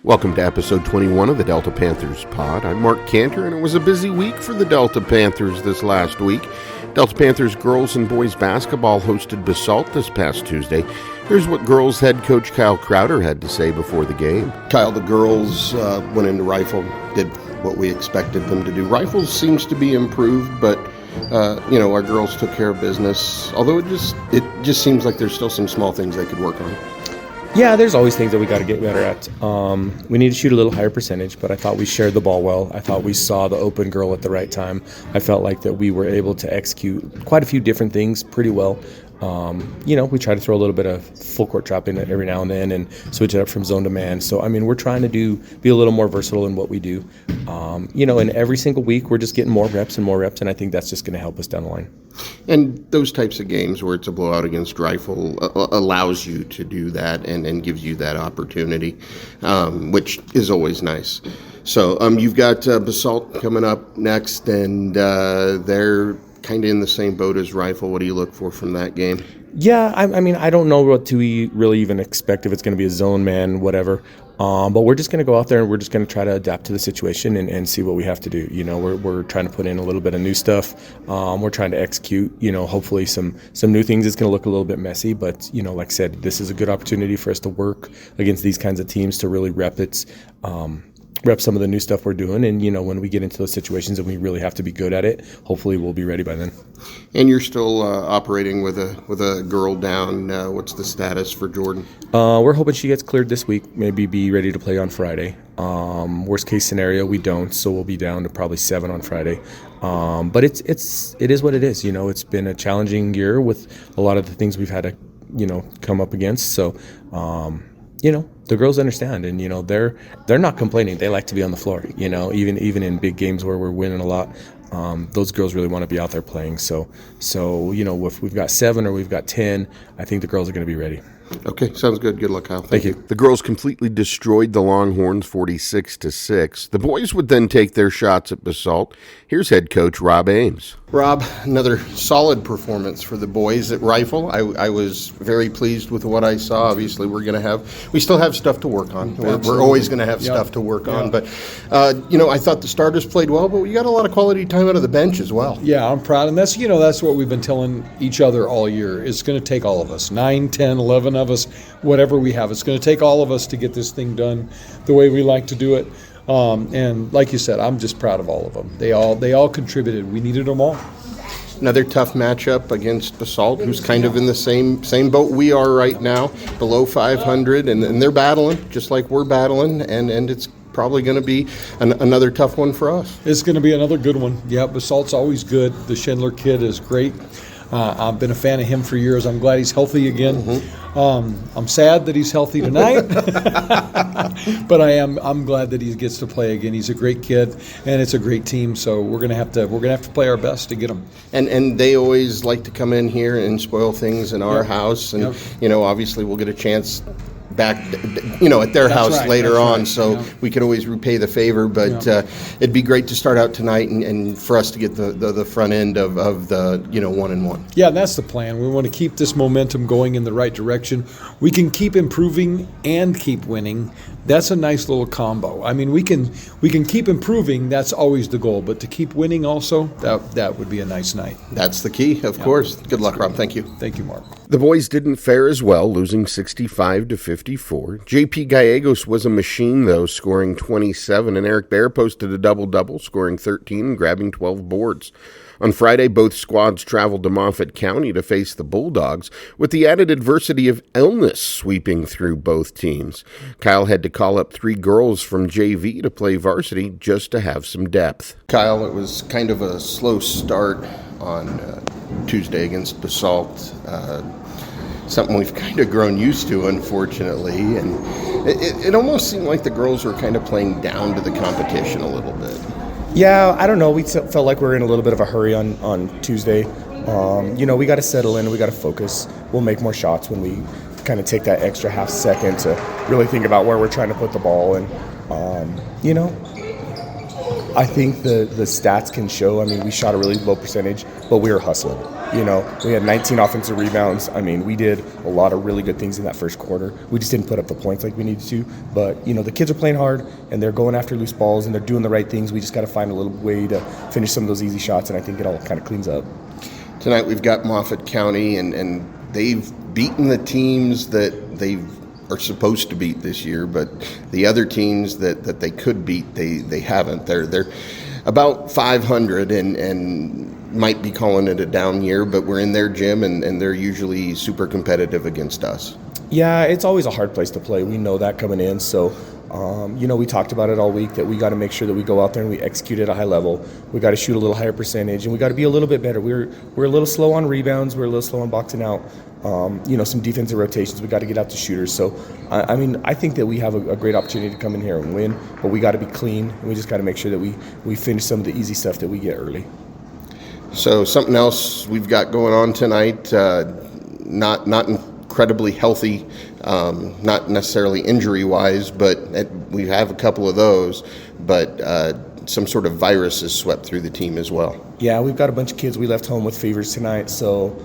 Welcome to episode 21 of the Delta Panthers Pod. I'm Mark Cantor, and it was a busy week for the Delta Panthers this last week. Delta Panthers girls and boys basketball hosted Basalt this past Tuesday. Here's what girls head coach Kyle Crowder had to say before the game. Kyle, the girls went into Rifle, did what we expected them to do. Rifle seems to be improved, but our girls took care of business. Although it just seems like there's still some small things they could work on. Yeah, there's always things that we got to get better at. We need to shoot a little higher percentage, but I thought we shared the ball well. I thought we saw the open girl at the right time. I felt like that we were able to execute quite a few different things pretty well. We try to throw a little bit of full court trap in every now and then and switch it up from zone to man. So, we're trying to be a little more versatile in what we do. And every single week we're just getting more reps, and I think that's just going to help us down the line. And those types of games where it's a blowout against Rifle allows you to do that and gives you that opportunity, which is always nice. So you've got Basalt coming up next, and they're kind of in the same boat as Rifle. What do you look for from that game? Yeah, I don't know what to really even expect, if it's going to be a zone man, whatever. But we're just going to go out there and we're just going to try to adapt to the situation and see what we have to do. We're trying to put in a little bit of new stuff. We're trying to execute, hopefully some new things. It's going to look a little bit messy, but, like I said, this is a good opportunity for us to work against these kinds of teams to really rep some of the new stuff we're doing. And, when we get into those situations and we really have to be good at it, hopefully we'll be ready by then. And you're still operating with a girl down. What's the status for Jordan? We're hoping she gets cleared this week, maybe be ready to play on Friday. Worst case scenario, we don't, so we'll be down to probably 7 on Friday. But it is what it is. It's been a challenging year with a lot of the things we've had to, come up against. So, the girls understand, and they're not complaining. They like to be on the floor. Even in big games where we're winning a lot, those girls really want to be out there playing. So if we've got 7 or we've got 10, I think the girls are going to be ready. Okay, sounds good. Good luck, Kyle. Thank you. The girls completely destroyed the Longhorns 46-6. The boys would then take their shots at Basalt. Here's head coach Rob Ames. Rob, another solid performance for the boys at Rifle. I was very pleased with what I saw. Obviously, we still have stuff to work on. We're always going to have stuff to work on. But, I thought the starters played well, but we got a lot of quality time out of the bench as well. Yeah, I'm proud. And that's what we've been telling each other all year. It's going to take all of us, 9, 10, 11 of us, whatever we have. It's going to take all of us to get this thing done the way we like to do it. And like you said, I'm just proud of all of them. They all contributed. We needed them all. Another tough matchup against Basalt, who's kind of in the same boat we are right now, below 500, and they're battling just like we're battling, and it's probably going to be another tough one for us. It's going to be another good one. Yeah, Basalt's always good. The Schindler kid is great. I've been a fan of him for years. I'm glad he's healthy again. Mm-hmm. I'm sad that he's healthy tonight, but I'm glad that he gets to play again. He's a great kid, and it's a great team. So we're gonna have to play our best to get him. And they always like to come in here and spoil things in our house, and obviously we'll get a chance back, at their house later on, so we could always repay the favor. But it'd be great to start out tonight and for us to get the front end of the 1-1. Yeah, that's the plan. We want to keep this momentum going in the right direction. We can keep improving and keep winning. That's a nice little combo. We can keep improving. That's always the goal. But to keep winning also, that would be a nice night. That's the key, of course. Good luck, Rob. Thank you. Thank you, Mark. The boys didn't fare as well, losing 65-54. JP Gallegos was a machine, though, scoring 27, and Eric Bear posted a double-double, scoring 13 and grabbing 12 boards. On Friday, both squads traveled to Moffat County to face the Bulldogs, with the added adversity of illness sweeping through both teams. Kyle had to call up 3 girls from JV to play varsity just to have some depth. Kyle, it was kind of a slow start on Tuesday against Basalt. Something we've kind of grown used to, unfortunately, and it almost seemed like the girls were kind of playing down to the competition a little bit. Yeah, I don't know. We felt like we were in a little bit of a hurry on Tuesday. We got to settle in. We got to focus. We'll make more shots when we kind of take that extra half second to really think about where we're trying to put the ball. And, I think the stats can show. We shot a really low percentage, but we were hustling. You know, we had 19 offensive rebounds. I mean, we did a lot of really good things in that first quarter. We just didn't put up the points like we needed to. But, you know, the kids are playing hard, and they're going after loose balls, and they're doing the right things. We just got to find a little way to finish some of those easy shots, and I think it all kind of cleans up. Tonight we've got Moffat County, and they've beaten the teams that they are supposed to beat this year, but the other teams that they could beat, they haven't. They're about 500 and might be calling it a down year, but we're in their gym, and they're usually super competitive against us. Yeah, it's always a hard place to play. We know that coming in. So, you know, we talked about it all week that we got to make sure that we go out there and we execute at a high level. We got to shoot a little higher percentage, and we got to be a little bit better. We're a little slow on rebounds. We're a little slow on boxing out. You know, some defensive rotations. We got to get out to shooters. So, I mean, I think that we have a great opportunity to come in here and win, but we got to be clean. And we just got to make sure that we finish some of the easy stuff that we get early. So something else we've got going on tonight, not incredibly healthy, not necessarily injury-wise, but we have a couple of those, but some sort of virus has swept through the team as well. Yeah, we've got a bunch of kids we left home with fevers tonight, so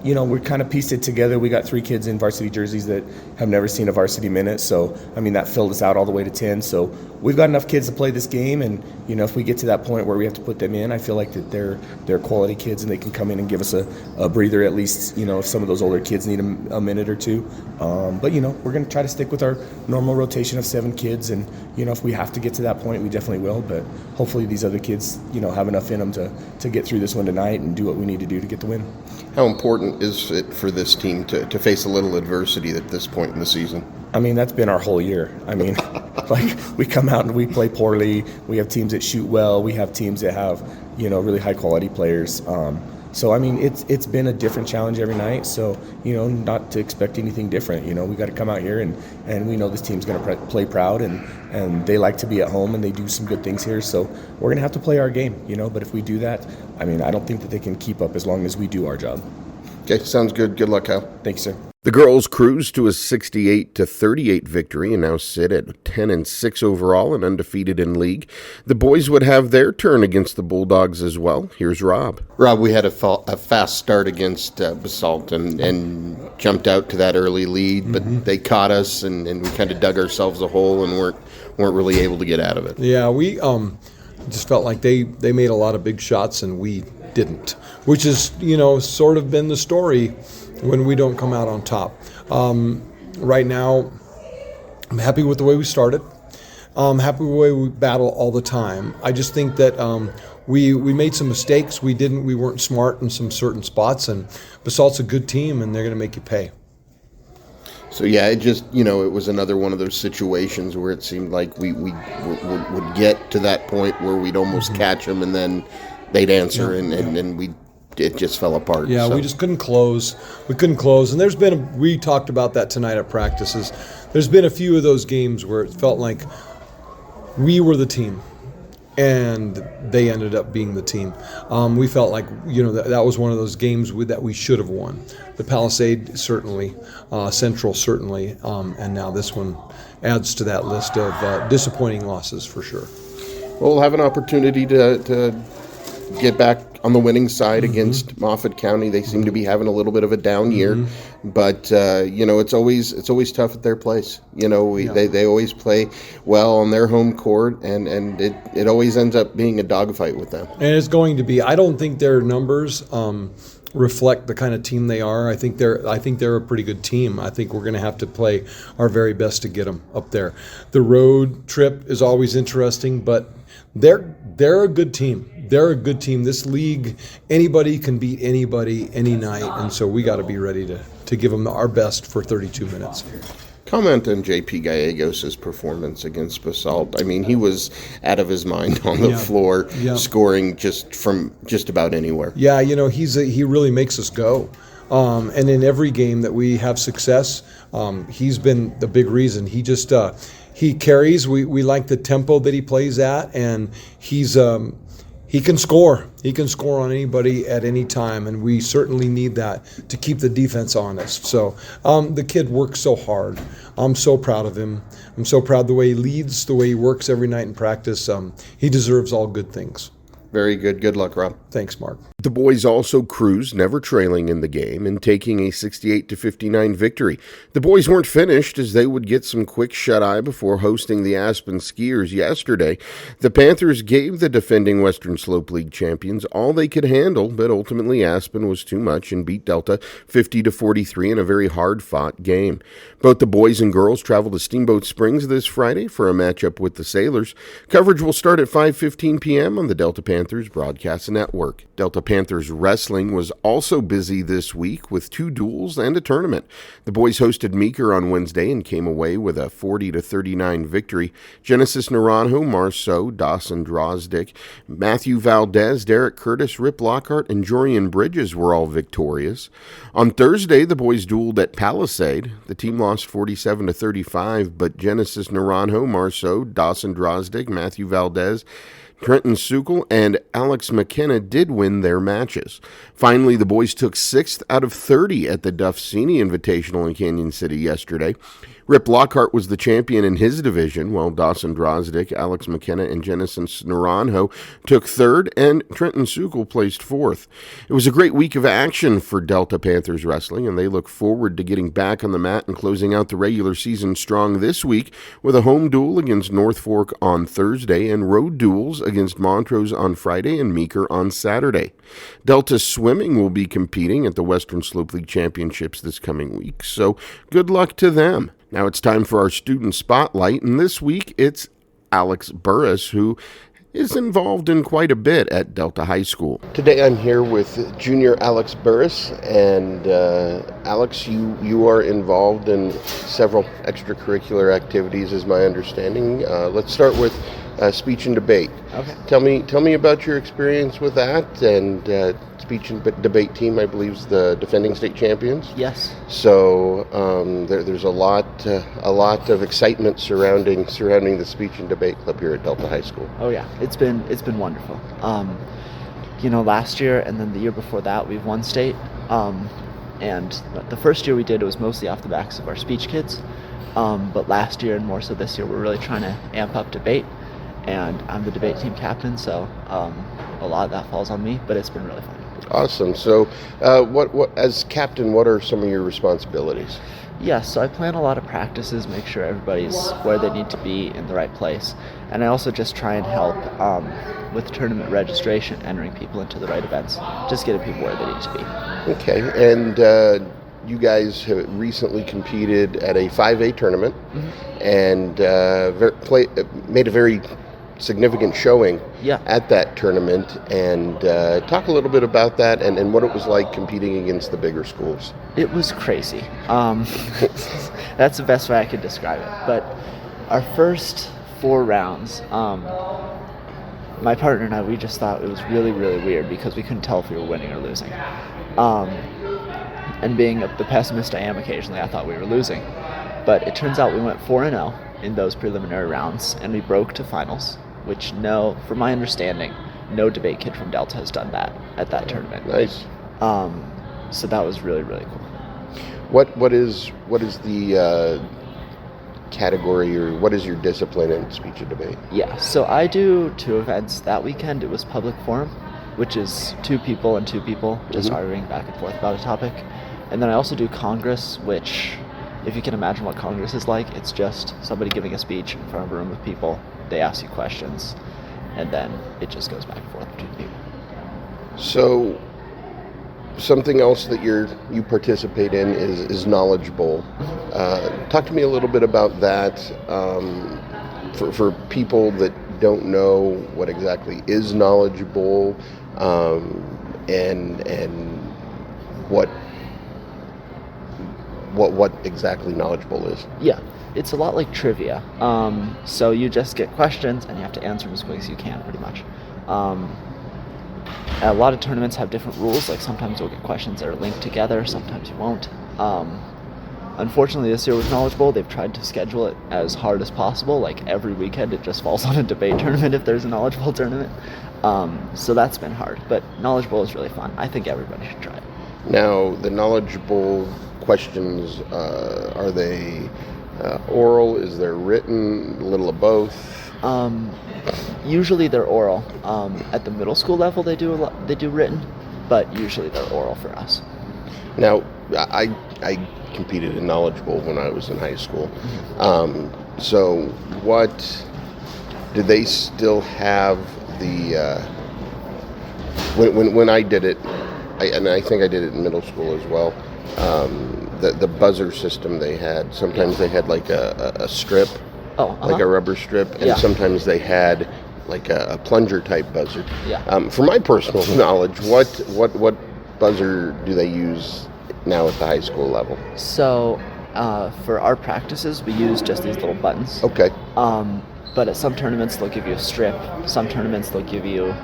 you know, we're kind of pieced it together. We got 3 kids in varsity jerseys that have never seen a varsity minute, so I mean that filled us out all the way to 10. So we've got enough kids to play this game, and you know, if we get to that point where we have to put them in, I feel like that they're quality kids and they can come in and give us a breather at least. You know, if some of those older kids need a minute or two, but you know, we're going to try to stick with our normal rotation of 7 kids, and you know, if we have to get to that point, we definitely will. But hopefully, these other kids, you know, have enough in them to get through this one tonight and do what we need to do to get the win. How important is it for this team to face a little adversity at this point in the season? I mean, that's been our whole year. I mean, like, we come out and we play poorly. We have teams that shoot well. We have teams that have, you know, really high-quality players. So, I mean, it's been a different challenge every night. So, you know, not to expect anything different. You know, we got to come out here and we know this team's going to play proud, and they like to be at home, and they do some good things here. So we're going to have to play our game, you know. But if we do that, I mean, I don't think that they can keep up as long as we do our job. Okay, sounds good. Good luck, Kyle. Thank you, sir. The girls cruised to a 68-38 victory and now sit at 10-6 overall and undefeated in league. The boys would have their turn against the Bulldogs as well. Here's Rob. Rob, we had a fast start against Basalt and jumped out to that early lead, but they caught us and we kind of dug ourselves a hole and weren't really able to get out of it. Yeah, we just felt like they made a lot of big shots and we didn't, which is, you know, sort of been the story when we don't come out on top. Right now, I'm happy with the way we started. I'm happy with the way we battle all the time. I just think that we made some mistakes. We weren't smart in some certain spots, and Basalt's a good team, and they're going to make you pay. So, yeah, it just, you know, it was another one of those situations where it seemed like we would get to that point where we'd almost catch them, and then they'd answer, and it just fell apart. Yeah, so we just couldn't close. We couldn't close. And we talked about that tonight at practices. There's been a few of those games where it felt like we were the team and they ended up being the team. We felt like, you know, that was one of those games that we should have won. The Palisade certainly, Central certainly, and now this one adds to that list of disappointing losses for sure. Well, we'll have an opportunity to get back on the winning side against Moffat County. They seem to be having a little bit of a down year, but you know, it's always tough at their place. You know, they always play well on their home court, and it always ends up being a dogfight with them. And it's going to be. I don't think their numbers reflect the kind of team they are. I think they're a pretty good team. I think we're going to have to play our very best to get them up there. The road trip is always interesting, but they're a good team. They're a good team. This league, anybody can beat anybody any night, and so we got to be ready to give them our best for 32 minutes. Comment on JP Gallegos' performance against Basalt. I mean, he was out of his mind on the floor, scoring just from just about anywhere. Yeah, you know, he really makes us go. And in every game that we have success, he's been the big reason. He just he carries. We like the tempo that he plays at, and he can score. He can score on anybody at any time, and we certainly need that to keep the defense honest. So the kid works so hard. I'm so proud of him. I'm so proud of the way he leads, the way he works every night in practice. He deserves all good things. Very good. Good luck, Rob. Thanks, Mark. The boys also cruised, never trailing in the game, and taking a 68-59 victory. The boys weren't finished, as they would get some quick shut-eye before hosting the Aspen Skiers yesterday. The Panthers gave the defending Western Slope League champions all they could handle, but ultimately Aspen was too much and beat Delta 50-43 in a very hard-fought game. Both the boys and girls travel to Steamboat Springs this Friday for a matchup with the Sailors. Coverage will start at 5:15 p.m. on the Delta Panthers Broadcast Network. Delta Panthers wrestling was also busy this week with 2 duels and a tournament. The boys hosted Meeker on Wednesday and came away with a 40-39 victory. Genesis Naranjo, Marceau, Dawson Drozdick, Matthew Valdez, Derek Curtis, Rip Lockhart, and Jorian Bridges were all victorious. On Thursday, the boys dueled at Palisade. The team lost 47-35, but Genesis Naranjo, Marceau, Dawson Drozdick, Matthew Valdez, Trenton Sukol, and Alex McKenna did win their matches. Finally, the boys took 6th out of 30 at the Duff Cini Invitational in Canyon City yesterday. Rip Lockhart was the champion in his division, while Dawson Drozdick, Alex McKenna, and Genesis Naranjo took 3rd, and Trenton Sukol placed 4th. It was a great week of action for Delta Panthers wrestling, and they look forward to getting back on the mat and closing out the regular season strong this week with a home duel against North Fork on Thursday and road duels against Montrose on Friday and Meeker on Saturday. Delta Swimming will be competing at the Western Slope League Championships this coming week, so good luck to them. Now it's time for our student spotlight, and this week it's Alex Burris, who is involved in quite a bit at Delta High School. Today I'm here with junior Alex Burris, and Alex, you are involved in several extracurricular activities, is my understanding. Let's start with speech and debate. Okay. Tell me about your experience with that, and speech and debate team, I believe, is the defending state champions. Yes. So there's a lot of excitement surrounding the speech and debate club here at Delta High School. Oh yeah, it's been wonderful. Last year and then the year before that we've won state. And the first year we did, it was mostly off the backs of our speech kids. But last year and more so this year, we're really trying to amp up debate. And I'm the debate team captain, so a lot of that falls on me, but it's been really fun. Awesome. So, what as captain, what are some of your responsibilities? Yes, so I plan a lot of practices, make sure everybody's where they need to be in the right place. And I also just try and help with tournament registration, entering people into the right events, just getting people where they need to be. Okay, and you guys have recently competed at a 5A tournament, and made a very significant showing at that tournament, and talk a little bit about that and what it was like competing against the bigger schools. It was crazy. That's the best way I could describe it. But our first 4 rounds, my partner and I, we just thought it was really, really weird because we couldn't tell if we were winning or losing. And being the pessimist I am occasionally, I thought we were losing. But it turns out we went 4-0 in those preliminary rounds, and we broke to finals, which from my understanding, no debate kid from Delta has done that at that tournament. Nice. So that was really, really cool. What is the category, or what is your discipline in speech and debate? Yeah, so I do 2 events. That weekend it was public forum, which is 2 people and 2 people just arguing back and forth about a topic. And then I also do Congress, which, if you can imagine what Congress is like, it's just somebody giving a speech in front of a room of people. They ask you questions, and then it just goes back and forth between people. So, something else that you participate in is Knowledge Bowl. Talk to me a little bit about that, for people that don't know what exactly is Knowledge Bowl, and what exactly Knowledge Bowl is. Yeah, it's a lot like trivia. So you just get questions and you have to answer them as quick as you can, pretty much. A lot of tournaments have different rules. Like sometimes you'll get questions that are linked together, sometimes you won't. Unfortunately, this year with Knowledge Bowl, they've tried to schedule it as hard as possible. Like every weekend, it just falls on a debate tournament if there's a Knowledge Bowl tournament. So that's been hard. But Knowledge Bowl is really fun. I think everybody should try it. Now, the Knowledge Bowl questions, are they oral? Is there written? A little of both? Usually they're oral. At the middle school level, they do written, but usually they're oral for us. Now, I competed in Knowledge Bowl when I was in high school. So what did they still have the when I did it, and I think I did it in middle school as well, the buzzer system they had, sometimes they had like a strip, like a rubber strip, and sometimes they had like a plunger type buzzer. For my personal knowledge, what buzzer do they use now at the high school level? So for our practices, we use just these little buttons. Okay. But at some tournaments, they'll give you a strip. Some tournaments, they'll give you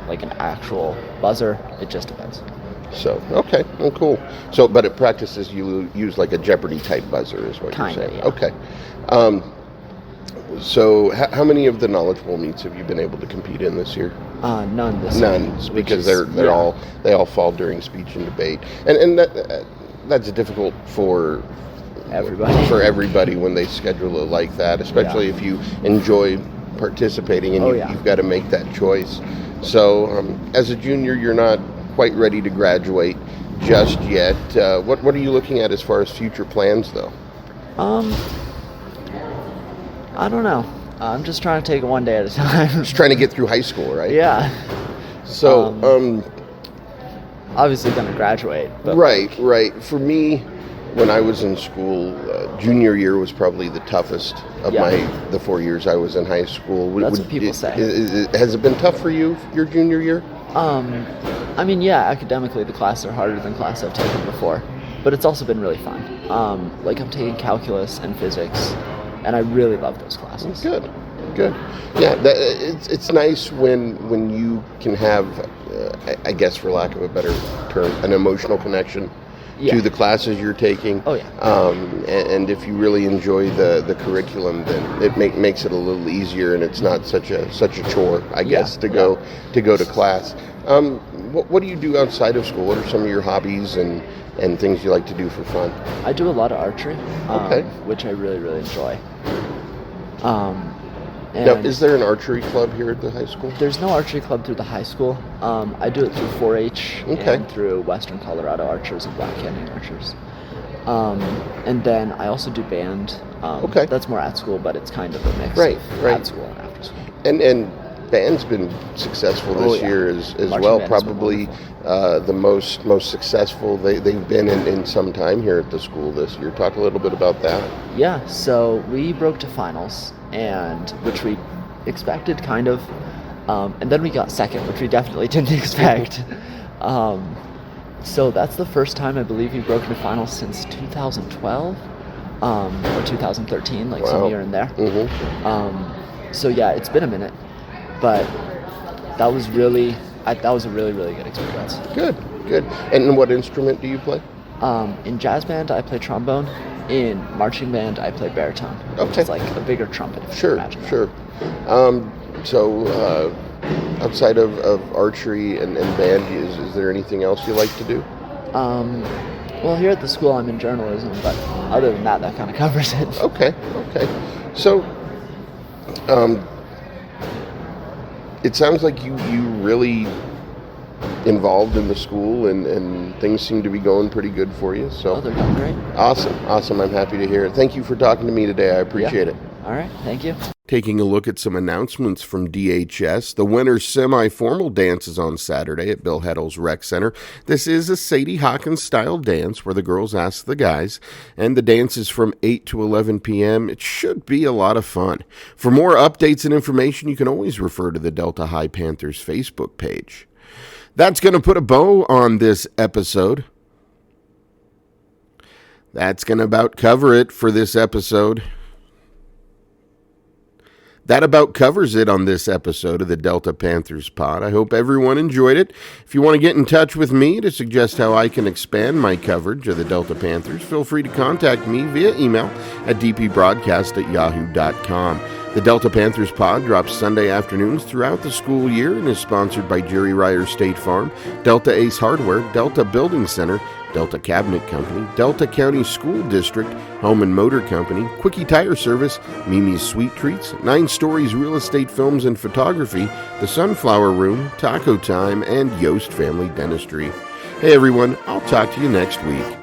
like an actual buzzer. It just depends. So, okay. Oh, cool. So, but at practices, you use like a Jeopardy type buzzer is what you're saying. Yeah. Okay. So, how many of the Knowledge Bowl meets have you been able to compete in this year? None this year. None, because they all fall during speech and debate, and that's difficult for everybody when they schedule it like that, especially if you enjoy participating and you've got to make that choice. So, as a junior, you're not quite ready to graduate just yet. What are you looking at as far as future plans, though? I don't know. I'm just trying to take it one day at a time. Just trying to get through high school, right? Yeah. So, obviously going to graduate. But right. For me, when I was in school, junior year was probably the toughest of the 4 years I was in high school. That's what people say. Has it been tough for you, your junior year? I mean, yeah, academically the classes are harder than classes I've taken before, but it's also been really fun. Like I'm taking calculus and physics, and I really love those classes. Good. Yeah, it's nice when you can have, I guess for lack of a better term, an emotional connection to the classes you're taking. Oh yeah. And if you really enjoy the curriculum, then it makes it a little easier, and it's not such a chore, I guess, to go to class. What do you do outside of school? What are some of your hobbies and things you like to do for fun? I do a lot of archery, which I really, really enjoy. Now, is there an archery club here at the high school? There's no archery club through the high school. I do it through 4-H and through Western Colorado Archers and Black Canyon Archers. And then I also do band. That's more at school, but it's kind of a mix of at school and after school. And band's been successful this year as well. Probably the most successful they've been in some time here at the school this year. Talk a little bit about that. Yeah, so we broke to finals, and which we expected kind of, and then we got second, which we definitely didn't expect. So that's the first time I believe we've broken to finals since 2012 or 2013, like some year in there. So yeah, it's been a minute, but that was a really, really good experience. Good. And what instrument do you play? In jazz band, I play trombone. In marching band, I play baritone. Which is like a bigger trumpet. Sure. So outside of archery and band, is there anything else you like to do? Well, here at the school, I'm in journalism, but other than that kind of covers it. Okay. So, it sounds like you really involved in the school, and things seem to be going pretty good for you. So they're doing great. Awesome. I'm happy to hear it. Thank you for talking to me today. I appreciate it. All right. Thank you. Taking a look at some announcements from DHS. The winter's semi-formal dance is on Saturday at Bill Heddle's Rec Center. This is a Sadie Hawkins-style dance where the girls ask the guys, and the dance is from 8 to 11 p.m. It should be a lot of fun. For more updates and information, you can always refer to the Delta High Panthers Facebook page. That's going to put a bow on this episode. That's going to about cover it for this episode. That about covers it on this episode of the Delta Panthers Pod. I hope everyone enjoyed it. If you want to get in touch with me to suggest how I can expand my coverage of the Delta Panthers, feel free to contact me via email at dpbroadcast@yahoo.com. The Delta Panthers Pod drops Sunday afternoons throughout the school year and is sponsored by Jerry Ryer State Farm, Delta Ace Hardware, Delta Building Center, Delta Cabinet Company, Delta County School District, Home and Motor Company, Quickie Tire Service, Mimi's Sweet Treats, 9 Stories Real Estate Films and Photography, The Sunflower Room, Taco Time, and Yost Family Dentistry. Hey everyone, I'll talk to you next week.